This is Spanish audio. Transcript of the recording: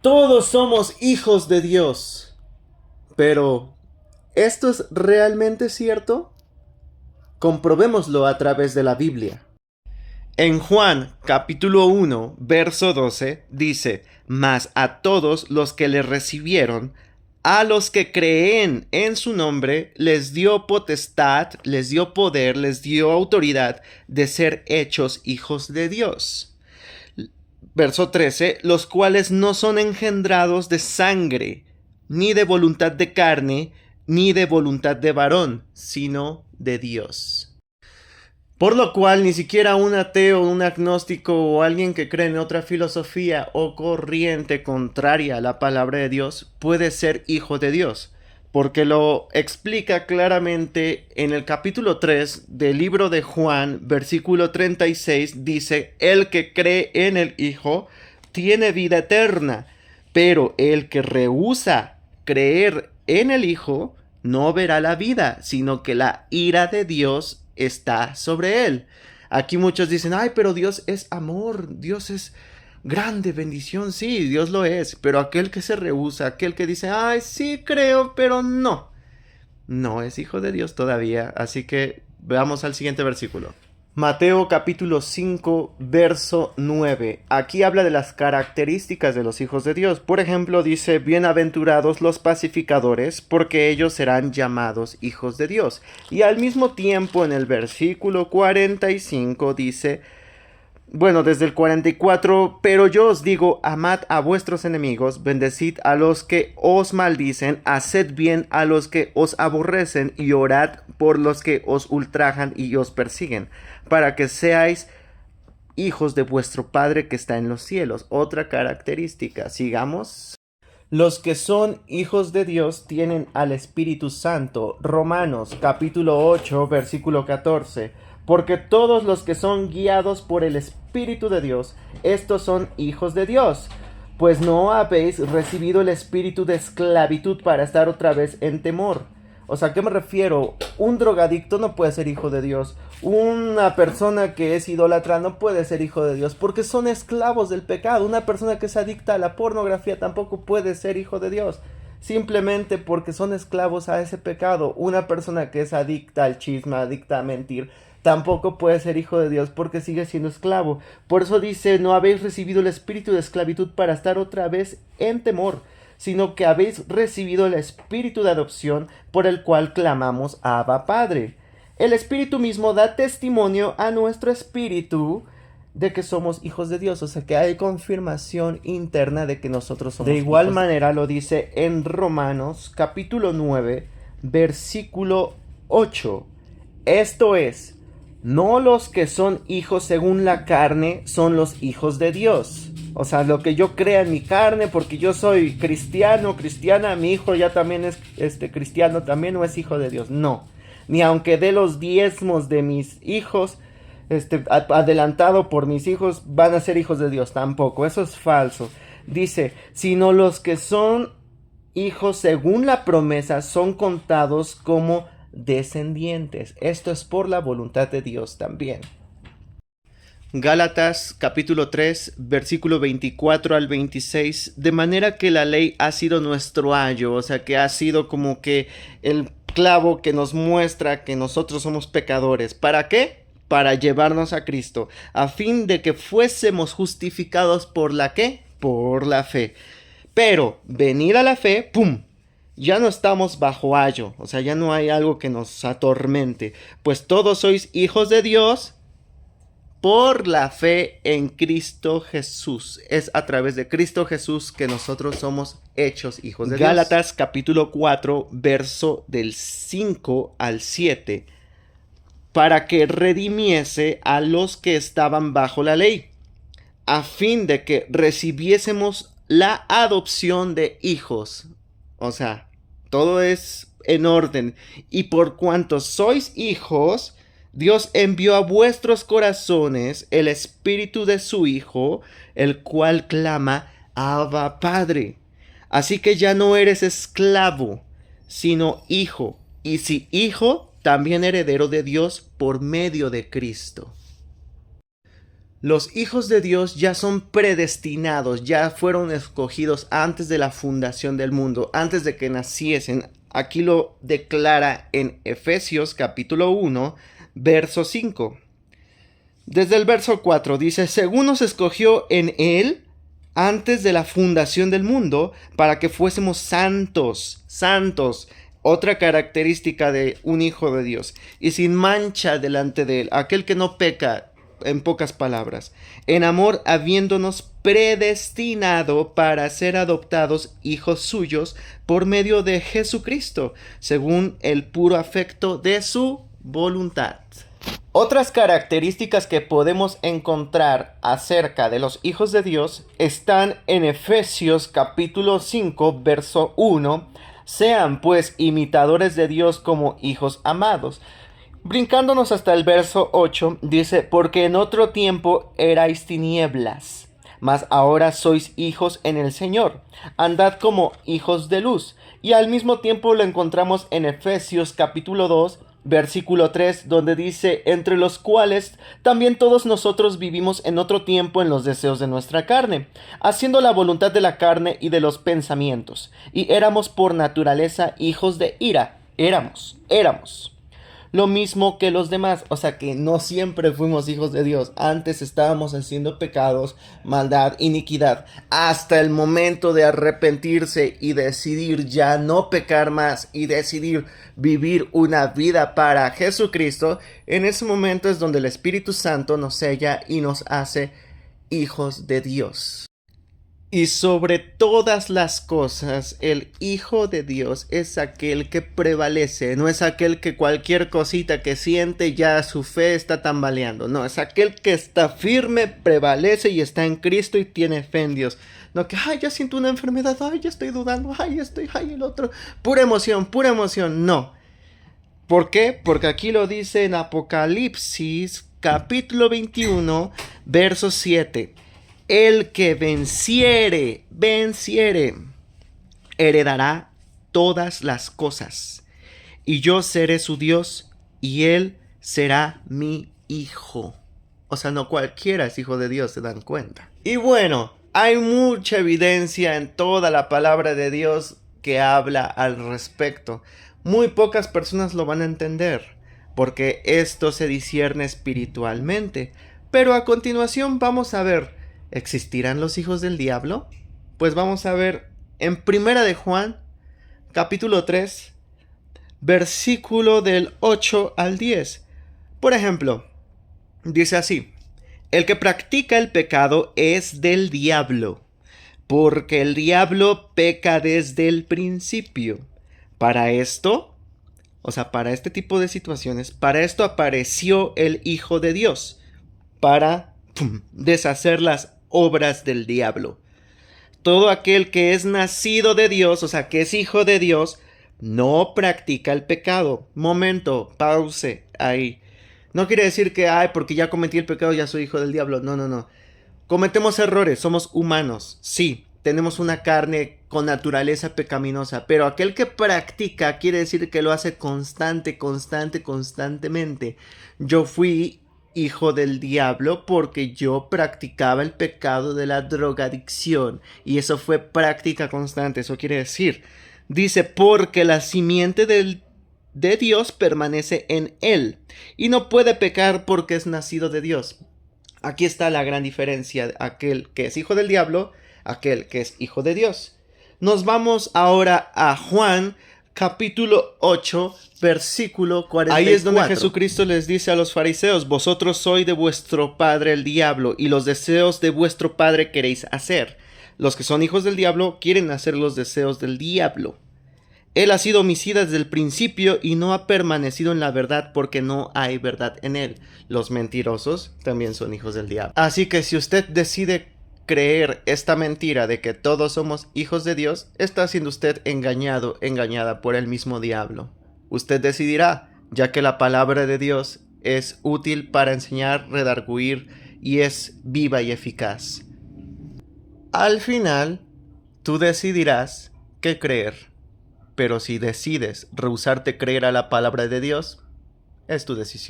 Todos somos hijos de Dios. Pero, ¿esto es realmente cierto? Comprobémoslo a través de la Biblia. En Juan capítulo 1, verso 12, dice: Mas a todos los que le recibieron, a los que creen en su nombre, les dio potestad, les dio poder, les dio autoridad de ser hechos hijos de Dios. Verso 13, los cuales no son engendrados de sangre, ni de voluntad de carne, ni de voluntad de varón, sino de Dios. Por lo cual ni siquiera un ateo, un agnóstico o alguien que cree en otra filosofía o corriente contraria a la palabra de Dios puede ser hijo de Dios, porque lo explica claramente en el capítulo 3 del libro de Juan, versículo 36, dice: el que cree en el Hijo tiene vida eterna, pero el que rehúsa creer en el Hijo no verá la vida, sino que la ira de Dios está sobre él. Aquí muchos dicen: ay, pero Dios es amor, Dios es grande bendición. Sí, Dios lo es, pero aquel que se rehúsa, aquel que dice: ay, sí creo, pero no es hijo de Dios todavía. Así que veamos al siguiente versículo. Mateo capítulo 5, verso 9. Aquí habla de las características de los hijos de Dios. Por ejemplo, dice: bienaventurados los pacificadores, porque ellos serán llamados hijos de Dios. Y al mismo tiempo en el versículo 45 dice, bueno, desde el 44, pero yo os digo, amad a vuestros enemigos, bendecid a los que os maldicen, haced bien a los que os aborrecen y orad por los que os ultrajan y os persiguen, para que seáis hijos de vuestro Padre que está en los cielos. Otra característica, sigamos. Los que son hijos de Dios tienen al Espíritu Santo. Romanos capítulo 8, versículo 14. Porque todos los que son guiados por el Espíritu de Dios, estos son hijos de Dios. Pues no habéis recibido el espíritu de esclavitud para estar otra vez en temor. O sea, ¿a qué me refiero? Un drogadicto no puede ser hijo de Dios. Una persona que es idólatra no puede ser hijo de Dios, porque son esclavos del pecado. Una persona que es adicta a la pornografía tampoco puede ser hijo de Dios, simplemente porque son esclavos a ese pecado. Una persona que es adicta al chisme, adicta a mentir, tampoco puede ser hijo de Dios porque sigue siendo esclavo. Por eso dice: no habéis recibido el espíritu de esclavitud para estar otra vez en temor, sino que habéis recibido el espíritu de adopción, por el cual clamamos: Abba, Padre. El espíritu mismo da testimonio a nuestro espíritu de que somos hijos de Dios. O sea que hay confirmación interna de que nosotros somos hijos. De igual manera lo dice en Romanos capítulo 9, versículo 8. Esto es: no los que son hijos según la carne son los hijos de Dios. O sea, lo que yo crea en mi carne, porque yo soy cristiano, cristiana, mi hijo ya también es cristiano, también no es hijo de Dios. No. Ni aunque dé los diezmos de mis hijos, adelantado por mis hijos, van a ser hijos de Dios. Tampoco, eso es falso. Dice: sino los que son hijos según la promesa son contados como descendientes. Esto es por la voluntad de Dios también. Gálatas capítulo 3, versículo 24 al 26. De manera que la ley ha sido nuestro ayo, o sea que ha sido como que el clavo que nos muestra que nosotros somos pecadores. ¿Para qué? Para llevarnos a Cristo, a fin de que fuésemos justificados por la ¿qué? Por la fe. Pero venir a la fe, ¡pum!, ya no estamos bajo ayo, o sea, ya no hay algo que nos atormente, pues todos sois hijos de Dios por la fe en Cristo Jesús. Es a través de Cristo Jesús que nosotros somos hechos hijos de Dios. Gálatas capítulo 4, verso del 5 al 7. Para que redimiese a los que estaban bajo la ley, a fin de que recibiésemos la adopción de hijos. O sea, todo es en orden. Y por cuanto sois hijos, Dios envió a vuestros corazones el espíritu de su Hijo, el cual clama: Abba, Padre. Así que ya no eres esclavo, sino hijo. Y si hijo, también heredero de Dios por medio de Cristo. Los hijos de Dios ya son predestinados, ya fueron escogidos antes de la fundación del mundo, antes de que naciesen. Aquí lo declara en Efesios capítulo 1, verso 5. Desde el verso 4 dice, según nos escogió en Él antes de la fundación del mundo, para que fuésemos santos, otra característica de un hijo de Dios, y sin mancha delante de Él, aquel que no peca, en pocas palabras, en amor habiéndonos predestinado para ser adoptados hijos suyos por medio de Jesucristo, según el puro afecto de su voluntad. Otras características que podemos encontrar acerca de los hijos de Dios están en Efesios capítulo 5, verso 1. Sean pues imitadores de Dios como hijos amados. Brincándonos hasta el verso 8, dice, porque en otro tiempo erais tinieblas, mas ahora sois hijos en el Señor. Andad como hijos de luz. Y al mismo tiempo lo encontramos en Efesios capítulo 2, versículo 3, donde dice, entre los cuales también todos nosotros vivimos en otro tiempo en los deseos de nuestra carne, haciendo la voluntad de la carne y de los pensamientos, y éramos por naturaleza hijos de ira, éramos lo mismo que los demás, o sea que no siempre fuimos hijos de Dios, antes estábamos haciendo pecados, maldad, iniquidad, hasta el momento de arrepentirse y decidir ya no pecar más y decidir vivir una vida para Jesucristo. En ese momento es donde el Espíritu Santo nos sella y nos hace hijos de Dios. Y sobre todas las cosas, el Hijo de Dios es aquel que prevalece, no es aquel que cualquier cosita que siente ya su fe está tambaleando, no, es aquel que está firme, prevalece y está en Cristo y tiene fe en Dios. No que, ya siento una enfermedad, ya estoy dudando, el otro, pura emoción, no. ¿Por qué? Porque aquí lo dice en Apocalipsis capítulo 21, verso 7. El que venciere, heredará todas las cosas, y yo seré su Dios, y él será mi hijo. O sea, no cualquiera es hijo de Dios, se dan cuenta. Y bueno, hay mucha evidencia en toda la palabra de Dios que habla al respecto. Muy pocas personas lo van a entender, porque esto se discierne espiritualmente. Pero a continuación vamos a ver, ¿existirán los hijos del diablo? Pues vamos a ver en Primera de Juan, capítulo 3, versículo del 8 al 10. Por ejemplo, dice así, el que practica el pecado es del diablo, porque el diablo peca desde el principio. Para esto, o sea, para este tipo de situaciones, para esto apareció el Hijo de Dios, para deshacer las obras del diablo. Todo aquel que es nacido de Dios, o sea, que es hijo de Dios, no practica el pecado. Momento, pause ahí. No quiere decir que, porque ya cometí el pecado, ya soy hijo del diablo. No. Cometemos errores, somos humanos. Sí, tenemos una carne con naturaleza pecaminosa, pero aquel que practica quiere decir que lo hace constantemente. Yo fui hijo del diablo porque yo practicaba el pecado de la drogadicción, y eso fue práctica constante. Eso quiere decir, dice, porque la simiente de Dios permanece en él, y no puede pecar porque es nacido de Dios. Aquí está la gran diferencia, aquel que es hijo del diablo, aquel que es hijo de Dios. Nos vamos ahora a Juan capítulo 8, versículo 44. Ahí es donde Jesucristo les dice a los fariseos, vosotros sois de vuestro padre el diablo, y los deseos de vuestro padre queréis hacer. Los que son hijos del diablo quieren hacer los deseos del diablo. Él ha sido homicida desde el principio y no ha permanecido en la verdad porque no hay verdad en él. Los mentirosos también son hijos del diablo. Así que si usted decide creer esta mentira de que todos somos hijos de Dios, está siendo usted engañado, engañada por el mismo diablo. Usted decidirá, ya que la palabra de Dios es útil para enseñar, redarguir y es viva y eficaz. Al final, tú decidirás qué creer. Pero si decides rehusarte creer a la palabra de Dios, es tu decisión.